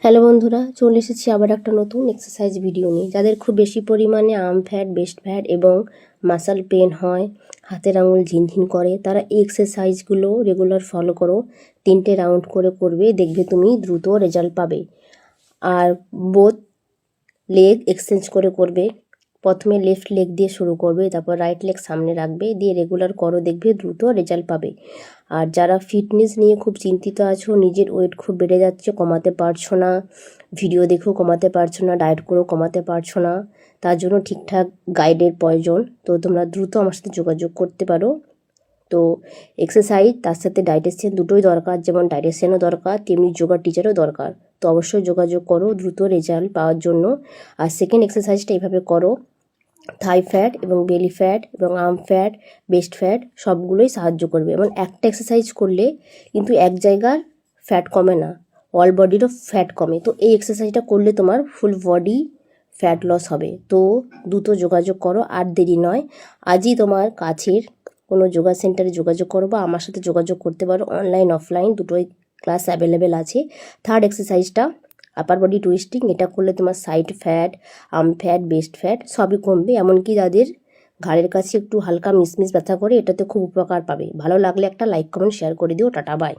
Hello বন্ধুরা, চলে এসেছি আবার একটা নতুন এক্সারসাইজ ভিডিও নিয়ে। যাদের খুব বেশি পরিমাণে আর্ম ফ্যাট, বেস্ট ফ্যাট এবং মাসল পেন হয়, হাতের আঙুল ঝিনঝিন করে, তারা এই এক্সারসাইজগুলো রেগুলার ফলো করো। 3টে রাউন্ড করে করবে, দেখবে তুমি দ্রুত রেজাল্ট পাবে। আর বোথ লেগ এক্সচেঞ্জ করে করবে। প্রথমে লেফট লেগ দিয়ে শুরু করবে, তারপর রাইট লেগ সামনে রাখবে, দিয়ে রেগুলার করো, দেখবে দ্রুত রেজাল্ট পাবে। আর যারা ফিটনেস নিয়ে খুব চিন্তিত আছো, নিজের ওয়েট খুব বেড়ে যাচ্ছে, কমাতে পারছো না, ভিডিও দেখেও কমাতে পারছো না, ডায়েট করেও কমাতে পারছো না, তার জন্য ঠিকঠাক গাইডের প্রয়োজন। তো তোমরা দ্রুত আমার সাথে যোগাযোগ করতে পারো। তো এক্সারসাইজ তার সাথে ডায়েটিশিয়ান দুটোই দরকার, যেমন ডায়েটিশিয়ানও দরকার তেমনি যোগা টিচারও দরকার। তো অবশ্যই যোগাযোগ করো দ্রুত রেজাল্ট পাওয়ার জন্য। আর সেকেন্ড এক্সারসাইজটা এইভাবে করো, থাই ফ্যাট এবং বেলি ফ্যাট এবং আর্ম ফ্যাট, বেস্ট ফ্যাট সবগুলোই সাহায্য করবে। এবং একটা এক্সারসাইজ করলে কিন্তু এক জায়গার ফ্যাট কমে না, অল বডিরও ফ্যাট কমে। তো এই এক্সারসাইজটা করলে তোমার ফুল বডি ফ্যাট লস হবে। তো দ্রুত যোগাযোগ করো, আর দেরি নয়। আজই তোমার কাছের কোনো যোগা সেন্টারে যোগাযোগ করো বা আমার সাথে যোগাযোগ করতে পারো। অনলাইন অফলাইন দুটোই ক্লাস অ্যাভেলেবেল আছে। থার্ড এক্সারসাইজটা আপার বডি টুইস্টিং, এটা করলে তোমার side fat, arm fat, best fat সবই কমবে। এমনকি যাদের ঘাড়ের কাছে একটু হালকা মিসমিস ব্যথা করে, এটাতে খুব উপকার পাবে। ভালো লাগলে একটা লাইক, কমেন্ট, শেয়ার করে দিও। Tata, by.